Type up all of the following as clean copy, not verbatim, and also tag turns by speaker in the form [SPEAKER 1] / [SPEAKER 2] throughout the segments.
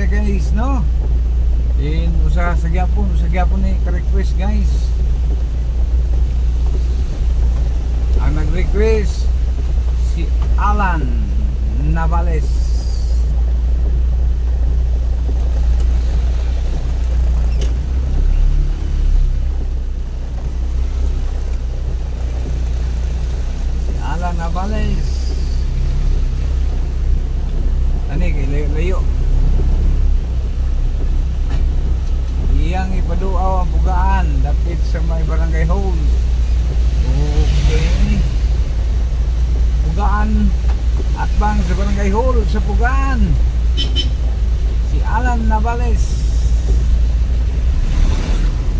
[SPEAKER 1] sila guys, no? In usa sa gyapon ni ka-request guys. Ang nag-request si Alan Navales. Si Alan Navales. Ani kay layo. Iyang ipaduaw ang pugaan dapit sa may barangay hall. Okay. Pugaan at bang sa barangay hall sa pugaan. Si Alan Navales.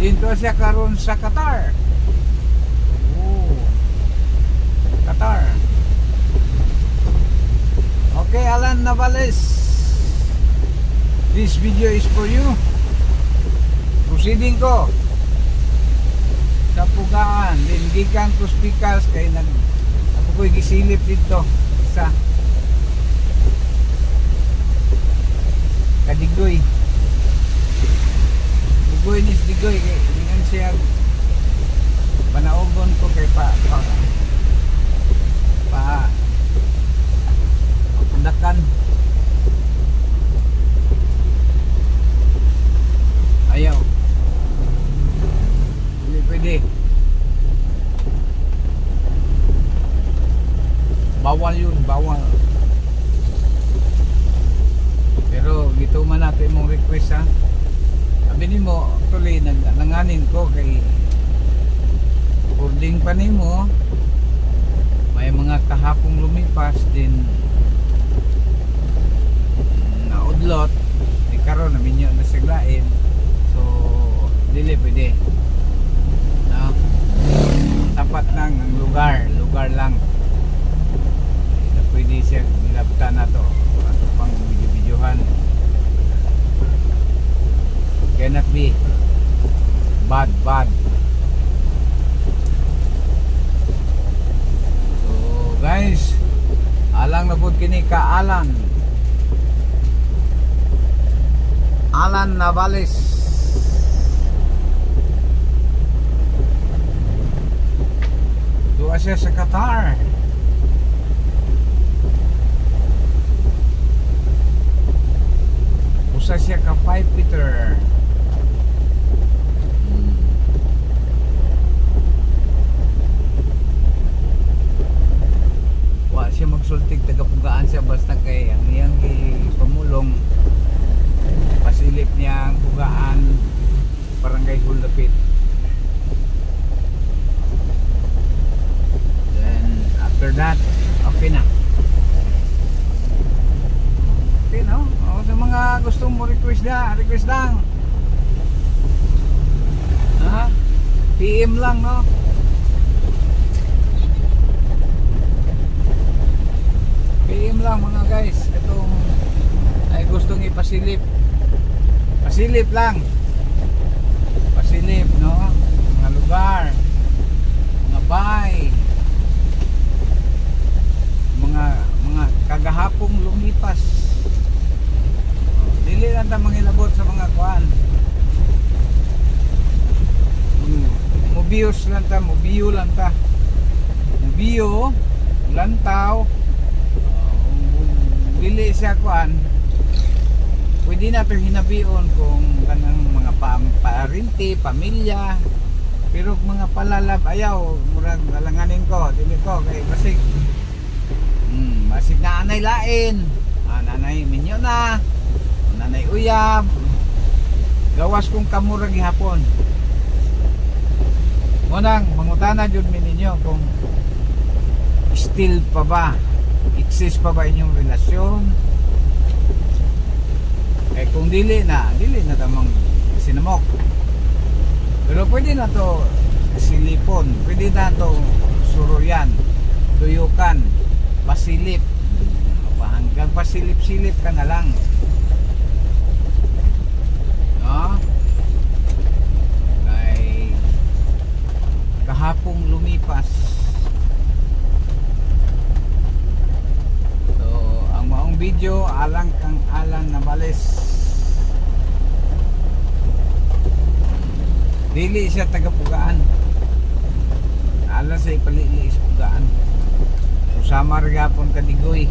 [SPEAKER 1] Dito siya karon sa Qatar. Oh. Qatar. Okay, Alan Navales. This video is for you. Proceeding ko sa pugaan, din gikan ko speakers kay ako ko'y gisilip dito sa Kadigoy. Digoy ni Digoy kay ingon siya panaogon ko kay pa pundakan. Ayaw. Hindi pwede. Bawal yun, bawal. Pero gito man natin mong request ha. Sabi ni mo, actually nanganin ko kay boarding pa ni mo. May mga kahapong lumipas din naudlot. Di karon na minyo na siglain. So dili pwede. No? Tapat lang ang lugar lang. Na pwede siya nilabtan na to. Ato pang video-videohan. Cannot be bad. So guys, alang na pud kini ka Alan Navales. Doon siya sa Qatar. Usa siya ka 5 meter. Wa siya magsultig, tagapugaan siya basta kay ang iyang pamulong pasilip niya ang pugaan barangay Huldapit. Then after that okay na. Okay no? O, sa mga gustong mo request lang ha? PM lang no? PM lang mga guys. Itong ay gustong ipasilip lang. Pasilip no, mga lugar, mga bahay, mga kagahapong lumipas. Dili lang ta mangilabot sa mga kuan. Mobiyo lantaw. Dili siya kuan. Pwede na ito hinabion kung kanang mga parinti, pamilya. Pero mga palalab ayaw, murag alanganin ko, dili ko kay basig na anay lain. Nanay minyo na, nanay uyab. Gawas kong kamura gihapon. Munang mangutana jud mi ninyo kung still pa ba, exist pa ba inyong relasyon? Eh kung dili na tamang sinamok. Pero pwede na to silipon, pwede na to suruyan, tuyukan, pasilip. Hanggang pasilip-silip ka na lang. No? Kay kahapong lumipas. So ang maong video alang kang Alan Navales. Dili siya taga-Pugaan. Alas ay palili is Pugaan. So sama rin gapon Kadigoy.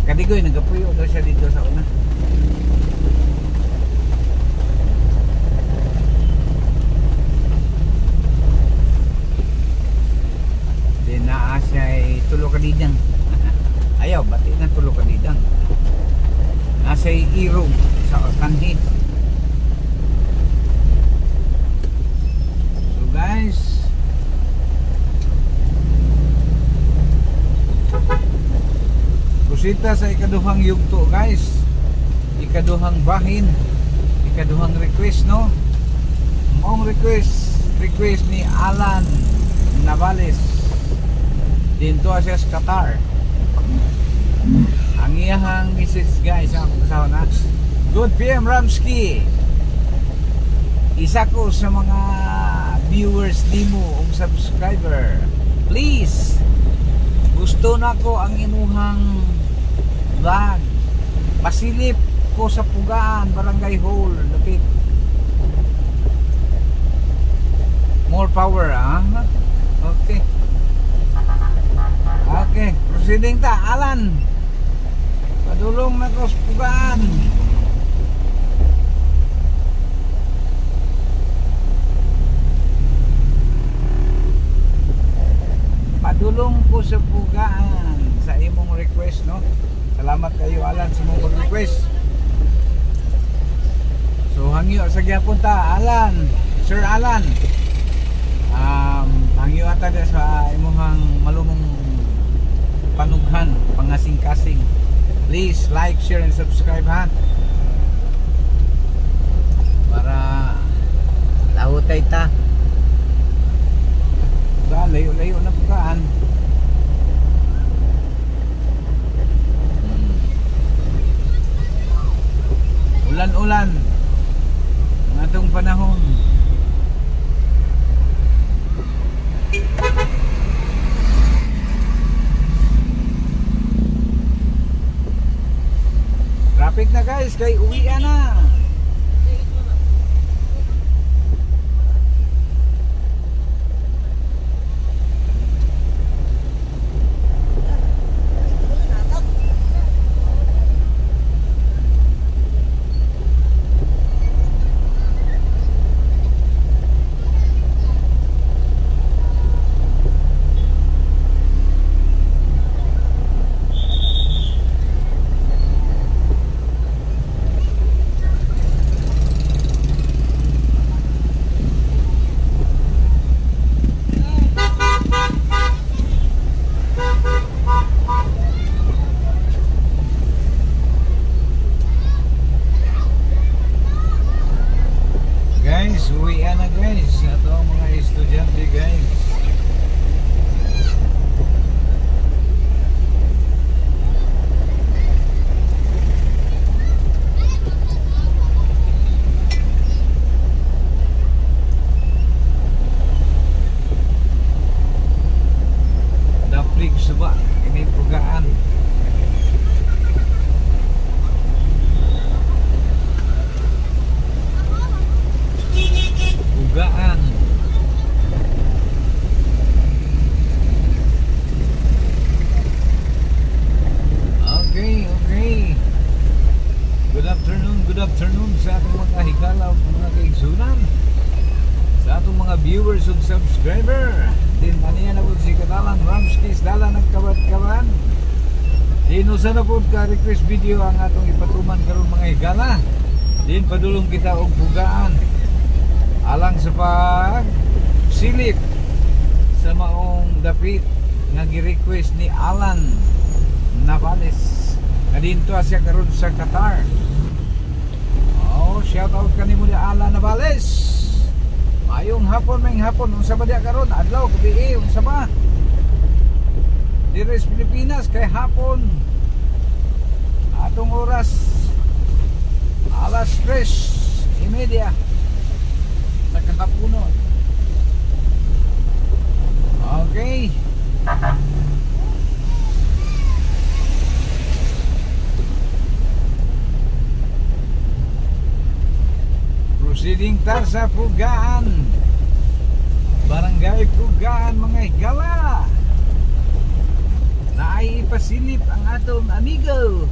[SPEAKER 1] Kadigoy nagapuyo daw siya dito sa una. Then naa siya ay Tulo Kadidang. Ayaw, bati na Tulo Kadidang. Nasa Irog sa Kanhi. So guys, kusita sa ikaduhang yugto guys, ikaduhang bahin, ikaduhang request no. Ang request ni Alan Navales dinto siya sa Qatar. Ang iyahang message guys, ang kasawa na, Good PM Ramsky, isa ko sa mga viewers nimo o subscriber, please gusto na ko ang imuhang vlog, pasilip ko sa Pugaan, Barangay Hall, Lapit. More power, ah? Okay. Okay, proceeding ta, Alan. Padulong na ko sa Pugaan. Padulong ko sa Pugaan sa imong request, no? Salamat kayo Alan sa imong request. So hangyo sa gyapon ta, Alan, Sir Alan. Hangyo ata sa imong malumong panughan, pangasing-kasing. Please like, share and subscribe ha. Para lahutay ta. Layo-layo na Pugaan. Ulan-ulan ang atong panahon. Traffic na guys, kay uwian na. Uwian na guys, ito ang mga estudyante guys. Daplig suba, ini Pugaan. Pugaan. Okay. Good afternoon sa atong mga higala, mga kaigsunan, sa atong mga viewers ug subscriber. Din aniya na po si Kadalan Ramskis, dala nagkabat-kaban. Dinusa na po ka request video ang atong ipatuman karon mga higala. Din padulong kita og Pugaan. Alang sa pag silip sa maong dapit nga gi-request ni Alan Navales nga dinto siya karon sa Qatar. Oh, shout out kanimo ni Alan Navales. Mayong hapon, may hapon unsa ba dia karon? Adlaw gabi unsa ba? Diri sa Pilipinas kay hapon. Atong oras alas 3:30 nagkakapuno. Okay. Sidingtar sa Pugaan, Barangay Pugaan mga higala. Naay ipasilip ang atong amigo.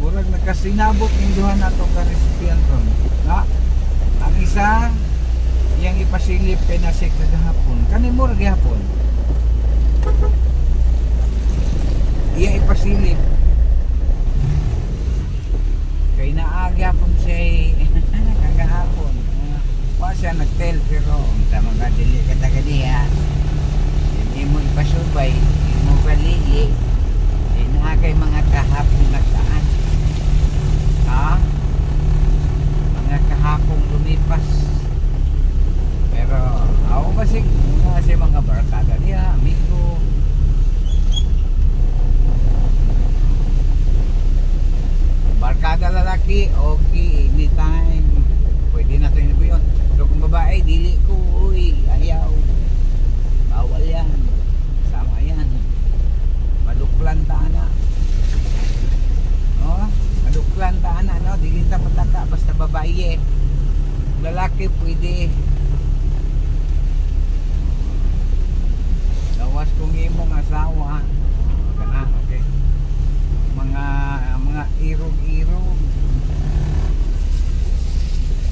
[SPEAKER 1] Murag nakasinabot ng duha natong karesipyanton. Na, ang isa yang ipasilip kay nasik kagahapon. Kani murag gihapon. Iya ipasilip kay naagi hapon siya kagahapon. Wa siya nagtel pero unta mga dili ka taga diha. Hindi mo ipasubay, hindi mo balili. Na kay mga kahapon nagdaan. Ha? Mga kahapong lumipas. Pero ako kasi mga barkada niya, amigo. Barkada lalaki, okay, anytime. Pwede natin ito yun. Pero kung babae, dili ko, uy, ayaw. Bawal yan. Sama yan. Maduklan ta na. Oh, maduklan ta na, no? Dili ta mataka, basta babae. Lalaki, pwede. Gawas kong imong asawa. Kana, okay. Mga irog-irog.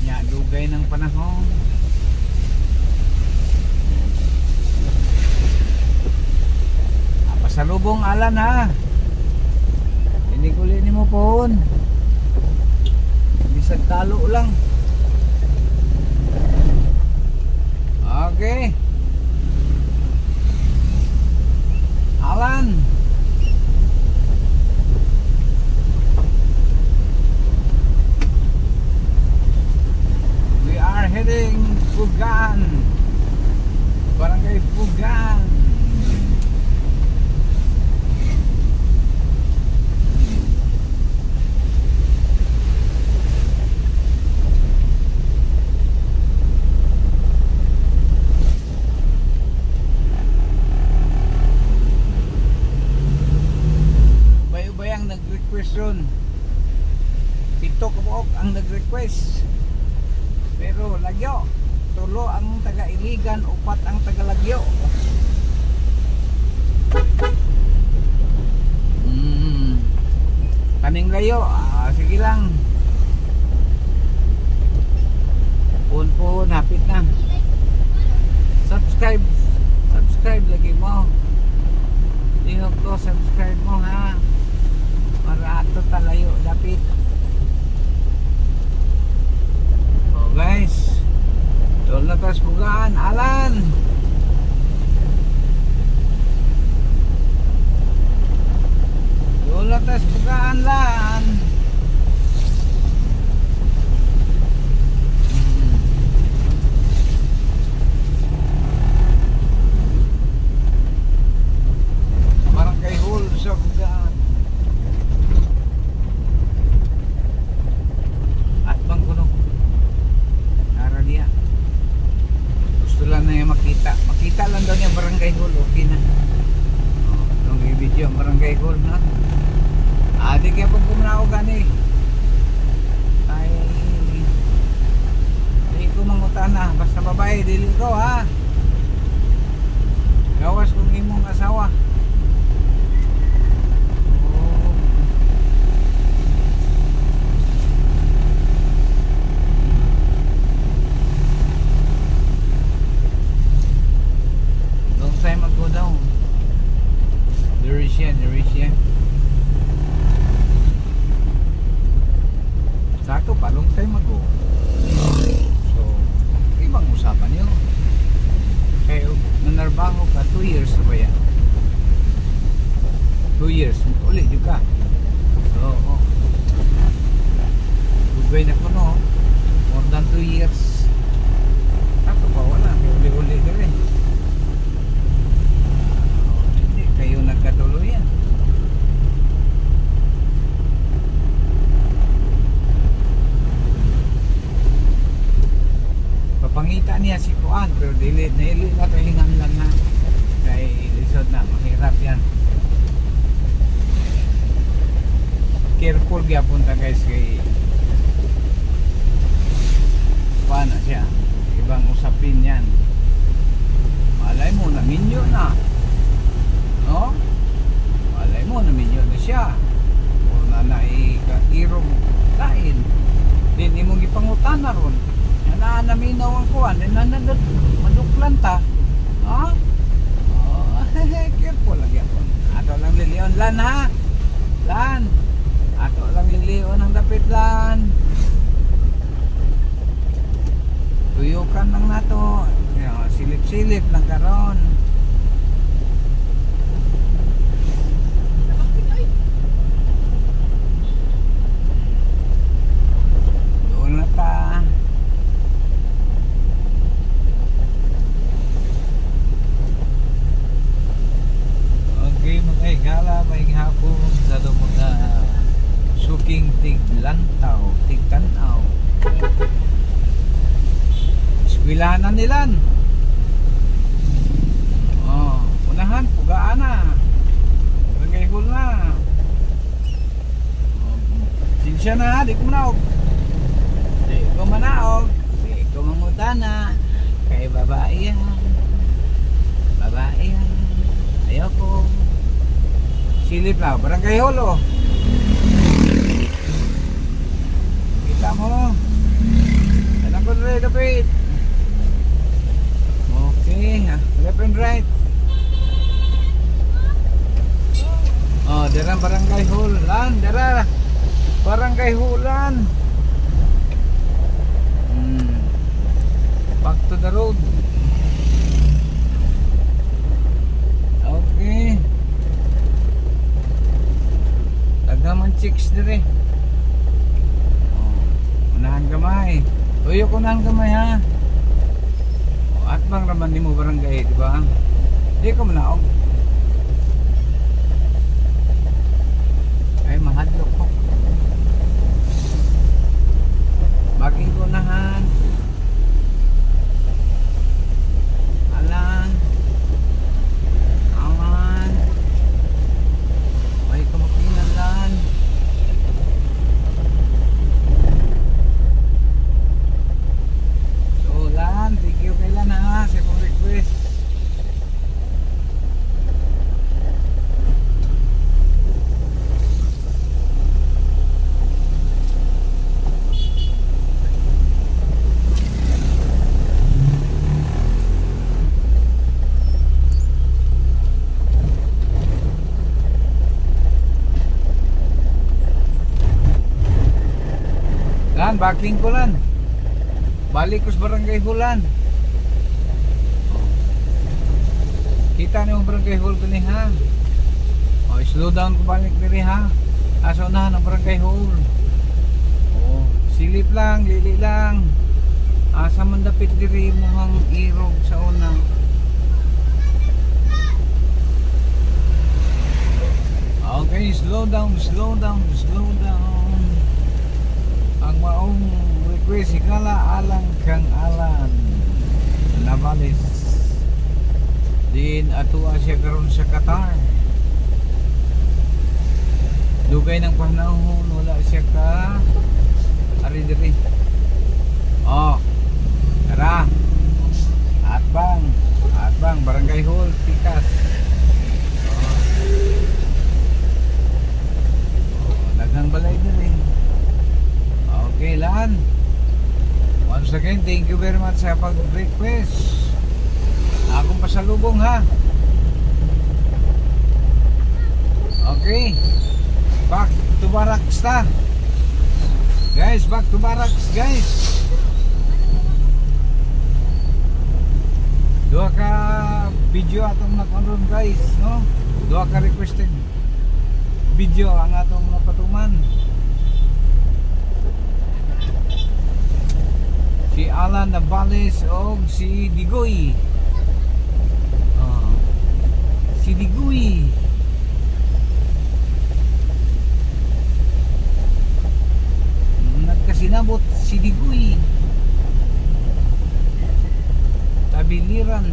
[SPEAKER 1] Nya, lugay ng panahon. Pasalubong alan ha. Hindi ko lini mo po. Bisag talo lang. Okay. Alan. We are heading Pugaan. Barangay Pugaan. Nag-request pito kabuok ang nag-request pero lagyo tulo ang taga-iligan, upat ang taga-lagyo. Kaning layo, sige lang po hapit na. Subscribe lagi mo, ihog ko, subscribe mo ha para ato talayo dapit. Oh guys, doon na tas Pugaan, Alan. Doon na tas Pugaan lan. Barangay Hall sa Pugaan. Makita lang daw niya Barangay Hall, okay na. Itong i-video ang Barangay Hall na. Di kaya pag pumunao gani ay di ko mangutan na. Basta babae, dili ko ha. Gawas kong imong asawa. Time ago daw. There is yan. Sakto pa, long time ago. So, ibang usapan yun. Kaya nanarbaho ka 2 years na ba yan? 2 years, ulit juga. So, dugay na ko no. More than 2 years. Sakto pa, wala. Uli-uli ka rin. Kayo nagkatuluyan. Papangita niya si Kuan pero dili na kahingan lang na kay lisod na mahirap yan. Careful gyapon ta guys kay paano siya, ibang usapin yan. Malay mo na minyo na, no? Malay mo na minyo na siya, o na nairong lain, din imong ipangutan na ron na naminaw ang kuwan, maduklan ta, ha? Careful lang yan. Ato lang liliyon lan, ha? Lan, ato lang liliyon ang dapit lan. Tuyukan lang nato, silip-silip lang karon. Doon na ta. Okay mga igala, may hapon sa mga suking tiglantaw, tigtanaw. Eskwelahan nilan. Oh, unahan, pugaan na. Barangay hall na. Oh, sinsya na, di ko manaog. Di ko manaog. Di ko mangutana. Kay babae yan. Babae yan. Ayoko. Silip na, barangay hall, oh. Kita mo. Alam ko rin, kapit. Okay, left and right. Oh, dara barangay hall lan, dara. Barangay Hulan. Back to the road. Okay. Tagaman chicks dire. Oh, unahan gamay. Tuyo ko unahan gamay, ha. At bang raman ni mo barangay, di ba? Di ko manaog. Ay, mahadlok ko. Baging ko nahan. Alan. Aman. Ay, kamakinalan. Thank you kailan, ha, sa kong request. Lan, backing ko lan. Balik ko sa barangay Hulan. Kita niyo ang barangay hall ko ni, ha. O, slow down ko balik diri, ha. Asa unahan ang barangay hall. O, silip lang, lili lang. Asa man dapit diri muhang irog sa una. Okay, slow down, slow down, slow down. Ang maong request, ikala alang kang alan Navales. Din atua siya karon sa Qatar. Dugay ng panahon wala siya ka ari diri. Oh. Tara. Atbang barangay hall Pikas. Oh, daghang balay diri. Okay lan. Once again, thank you very much sa pag-request. Akong pasalubong, ha. Okay. Back to barracks ta. Guys, back to barracks, guys. Dua ka video atong nakonron, guys, no? Dua ka requested video ang atong napatuman. Si Alan Navales o si Digoy. Si Digoy. Nagkasinabot si Digoy. Tabiliran.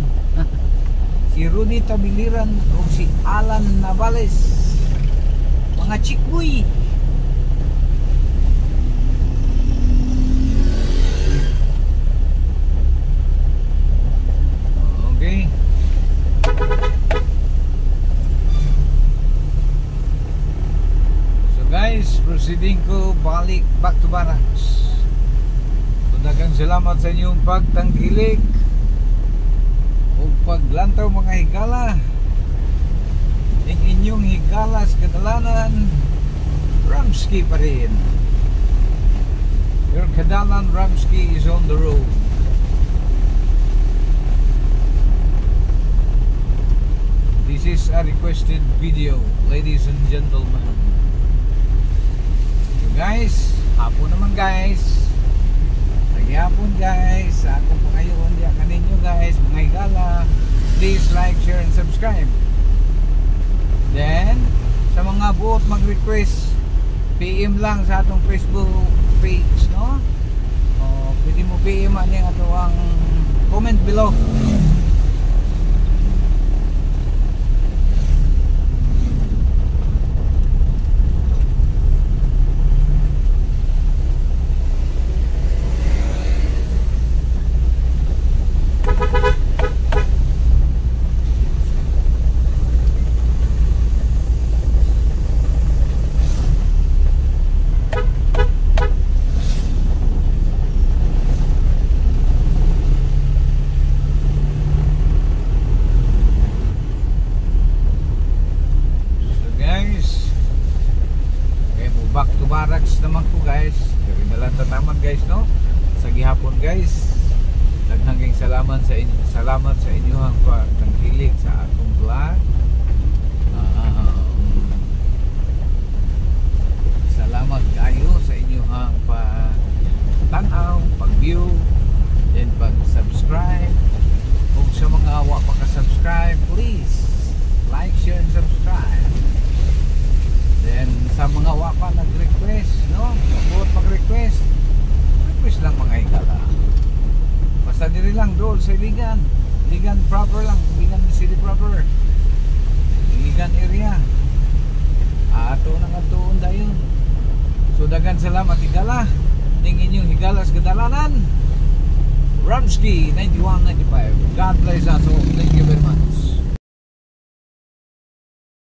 [SPEAKER 1] Si Rudy Tabiliran o si Alan Navales. Mga chikboy. proceeding ko balik back to barracks. So daghang salamat sa inyong pagtangkilik o paglantaw mga higala. Ang inyong higalas kadalanan Ramsky pa rin. Your Kadalan Ramsky is on the road. This is a requested video, ladies and gentlemen. So guys, hapon naman guys. Hapon guys, sa akong pangayon diya kaninyo guys, mga higala. Please like, share, and subscribe. Then, sa mga buot mag-request, PM lang sa atong Facebook page, no? O, pwede mo PM ani ato ang comment below. Back to barracks naman ko guys. Dari na lang tataman guys, no? Sa gihapon guys, daghang salamat sa inyo. Salamat sa inyong pagtangkilik sa atong vlog. Salamat kayo sa inyong pag-tanaw, pag-view, then pag-subscribe. Kung sa mga awa pa ka-subscribe, please like, share, and subscribe. Then sa mga wapa nag-request, no? Buot mag-request, request lang mga higala. Basta diri lang doon sa Iligan. Iligan proper lang, Iligan city proper. Iligan area. Ato nang atuon dayon. So dagan salamat higala. Ning inyong higalas kadalanan. Ramsky 9195. God bless us all. Thank you very much.